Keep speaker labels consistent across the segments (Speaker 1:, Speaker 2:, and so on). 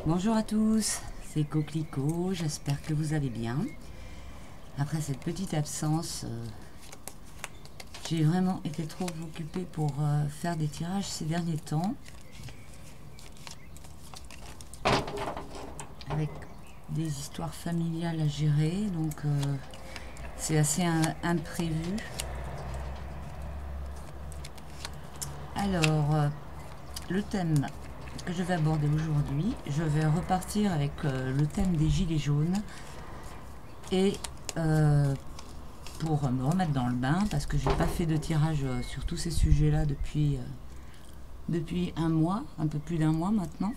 Speaker 1: Bonjour à tous, c'est Coquelicot, j'espère que vous allez bien. Après cette petite absence, j'ai vraiment été trop occupée pour faire des tirages ces derniers temps. Avec des histoires familiales à gérer, donc c'est assez imprévu. Alors, le thème que je vais aborder aujourd'hui, je vais repartir avec le thème des gilets jaunes et pour me remettre dans le bain, parce que j'ai pas fait de tirage sur tous ces sujets là depuis un mois, un peu plus d'un mois maintenant.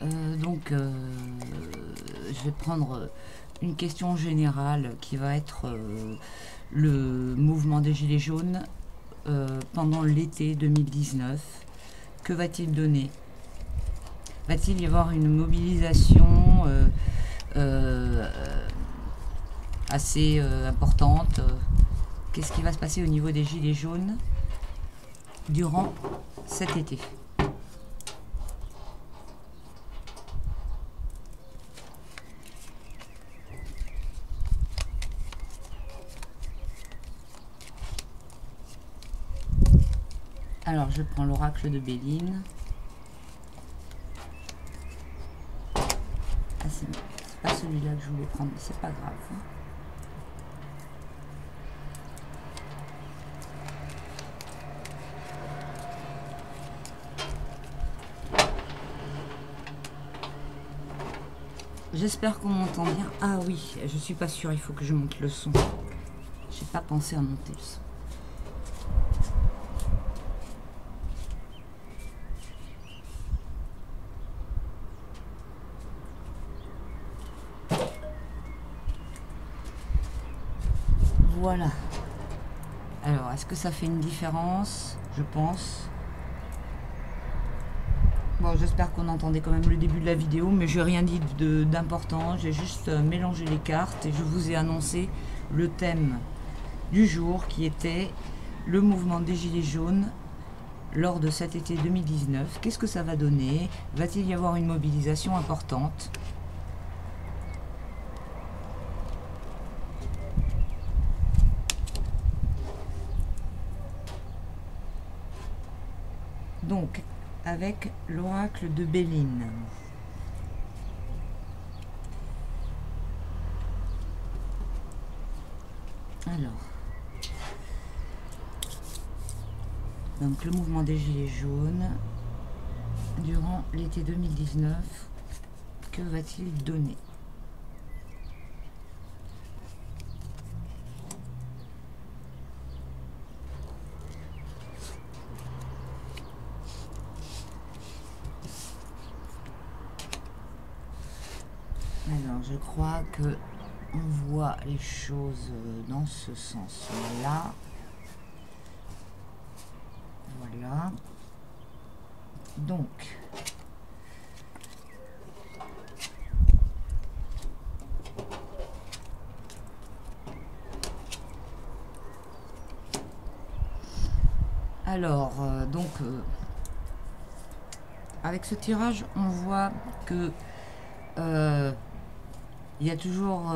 Speaker 1: Donc je vais prendre une question générale qui va être le mouvement des gilets jaunes pendant l'été 2019. Que va-t-il donner? Va-t-il y avoir une mobilisation assez importante? Qu'est-ce qui va se passer au niveau des gilets jaunes durant cet été? Alors je prends l'oracle de Béline. Ah, c'est pas celui-là que je voulais prendre, mais c'est pas grave. J'espère qu'on m'entend bien. Ah oui, je suis pas sûre, il faut que je monte le son. J'ai pas pensé à monter le son. Voilà. Alors, est-ce que ça fait une différence? Je pense. Bon, j'espère qu'on entendait quand même le début de la vidéo, mais je n'ai rien dit d'important. J'ai juste mélangé les cartes et je vous ai annoncé le thème du jour qui était le mouvement des gilets jaunes lors de cet été 2019. Qu'est-ce que ça va donner? Va-t-il y avoir une mobilisation importante? Donc, avec l'oracle de Béline. Alors, donc le mouvement des gilets jaunes durant l'été 2019, que va-t-il donner? Alors, je crois que on voit les choses dans ce sens-là. Voilà. Donc, avec ce tirage, on voit que il y a toujours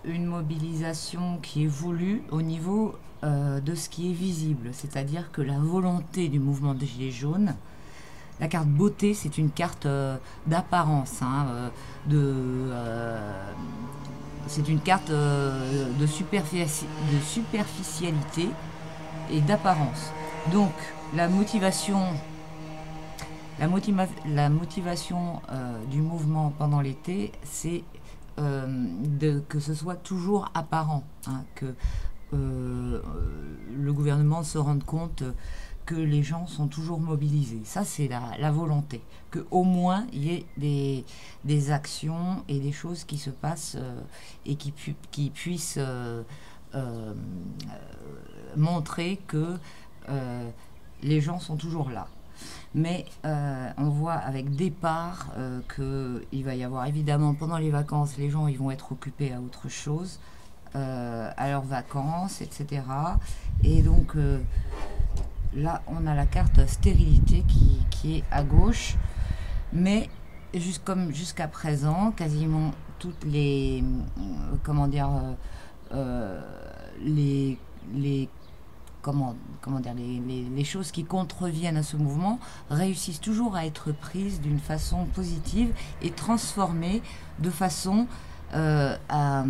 Speaker 1: une mobilisation qui est voulue au niveau de ce qui est visible, c'est-à-dire que la volonté du mouvement des Gilets jaunes, la carte beauté, c'est une carte d'apparence, hein, c'est une carte de superficialité et d'apparence. Donc la motivation du mouvement pendant l'été, c'est que ce soit toujours apparent, hein, que le gouvernement se rende compte que les gens sont toujours mobilisés. Ça, c'est la volonté. Qu'au moins, il y ait des actions et des choses qui se passent et qui puissent montrer que les gens sont toujours là. Mais on voit avec départ qu'il va y avoir évidemment pendant les vacances, les gens ils vont être occupés à autre chose, à leurs vacances, etc. Et donc là on a la carte stérilité qui est à gauche, mais comme jusqu'à présent, quasiment toutes les, comment dire, les, les comment dire, les choses qui contreviennent à ce mouvement réussissent toujours à être prises d'une façon positive et transformées de façon à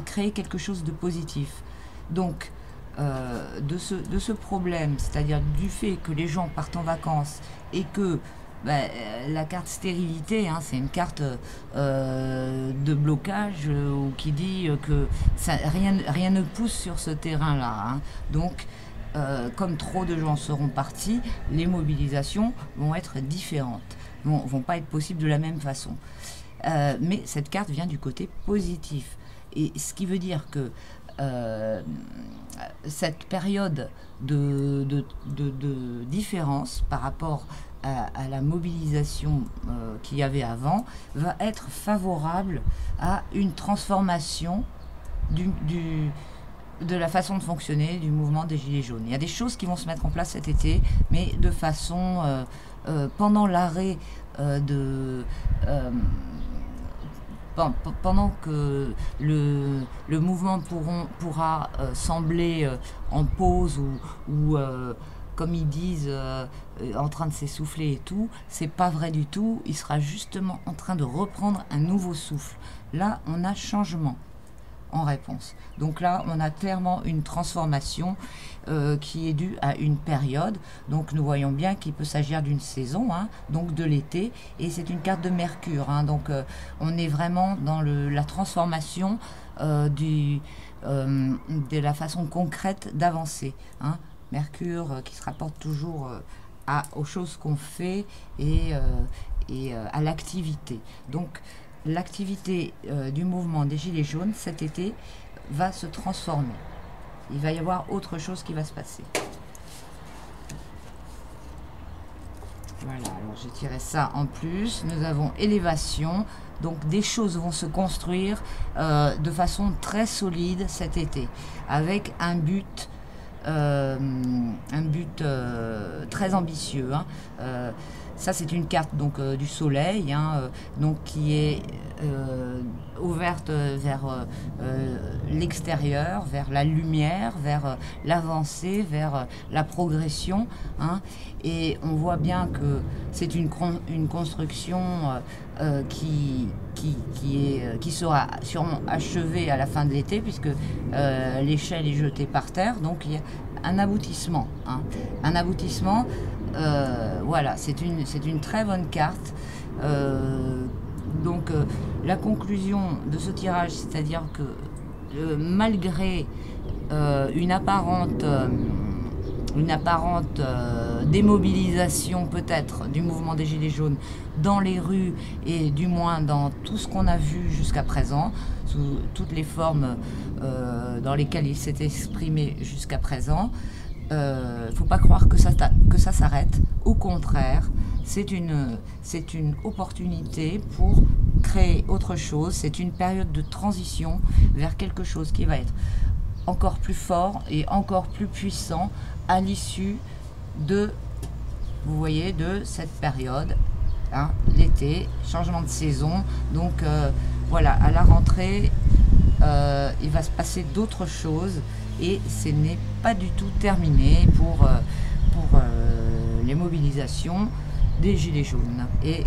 Speaker 1: créer quelque chose de positif. Donc, de ce problème, c'est-à-dire du fait que les gens partent en vacances et que la carte stérilité, hein, c'est une carte de blocage qui dit que rien ne pousse sur ce terrain-là. Hein. Donc, comme trop de gens seront partis, les mobilisations vont être différentes, vont pas être possibles de la même façon. Mais cette carte vient du côté positif. Et ce qui veut dire que cette période de différence par rapport à la mobilisation qu'il y avait avant va être favorable à une transformation de la façon de fonctionner du mouvement des Gilets jaunes. Il y a des choses qui vont se mettre en place cet été, mais de façon pendant l'arrêt pendant que le mouvement pourra sembler en pause ou comme ils disent, en train de s'essouffler et tout, c'est pas vrai du tout. Il sera justement en train de reprendre un nouveau souffle. Là, on a changement en réponse. Donc là, on a clairement une transformation qui est due à une période. Donc nous voyons bien qu'il peut s'agir d'une saison, hein, donc de l'été, et c'est une carte de Mercure. Hein, donc on est vraiment dans la transformation de la façon concrète d'avancer. Hein. Mercure qui se rapporte toujours aux choses qu'on fait et à l'activité. Donc l'activité du mouvement des Gilets jaunes cet été va se transformer. Il va y avoir autre chose qui va se passer. Voilà, alors j'ai tiré ça en plus. Nous avons élévation. Donc des choses vont se construire de façon très solide cet été, avec un but très ambitieux. Hein. Ça c'est une carte donc du soleil, hein, donc qui est ouverte vers l'extérieur, vers la lumière, vers l'avancée, vers la progression. Hein, et on voit bien que c'est une construction qui sera sûrement achevée à la fin de l'été, puisque l'échelle est jetée par terre. Donc il y a un aboutissement. Hein, un aboutissement. Voilà, c'est une très bonne carte. Donc la conclusion de ce tirage, c'est-à-dire que malgré une apparente démobilisation peut-être du mouvement des Gilets jaunes dans les rues et du moins dans tout ce qu'on a vu jusqu'à présent, sous toutes les formes dans lesquelles il s'est exprimé jusqu'à présent, faut pas croire que ça s'arrête. Au contraire, c'est une opportunité pour créer autre chose. C'est une période de transition vers quelque chose qui va être encore plus fort et encore plus puissant à l'issue de, vous voyez, de cette période, hein, l'été, changement de saison. Donc voilà, à la rentrée, il va se passer d'autres choses et ce n'est pas du tout terminé pour les mobilisations des Gilets jaunes et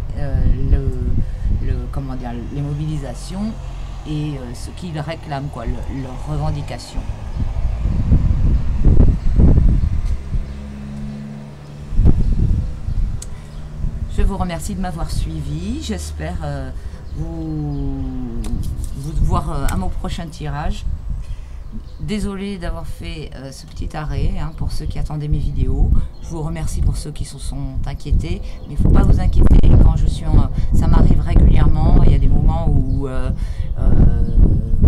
Speaker 1: comment dire, les mobilisations et ce qu'ils réclament, quoi, leurs revendications. Je vous remercie de m'avoir suivi. J'espère vous voir à mon prochain tirage. Désolée d'avoir fait ce petit arrêt, hein, pour ceux qui attendaient mes vidéos. Je vous remercie pour ceux qui se sont inquiétés. Mais il ne faut pas vous inquiéter. Quand je suis ça m'arrive régulièrement. Il y a des moments où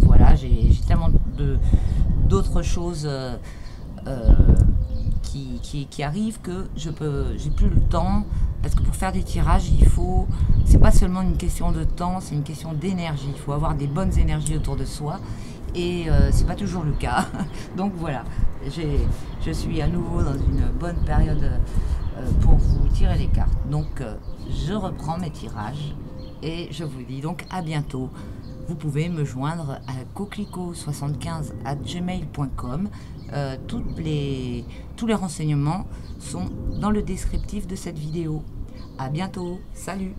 Speaker 1: voilà, j'ai tellement d'autres choses qui arrivent que j'ai plus le temps. Parce que pour faire des tirages, c'est pas seulement une question de temps, c'est une question d'énergie. Il faut avoir des bonnes énergies autour de soi. Et c'est pas toujours le cas. Donc voilà, je suis à nouveau dans une bonne période pour vous tirer les cartes. Donc je reprends mes tirages et je vous dis donc à bientôt. Vous pouvez me joindre à coquelicot75@gmail.com. Tous les renseignements sont dans le descriptif de cette vidéo. À bientôt, salut!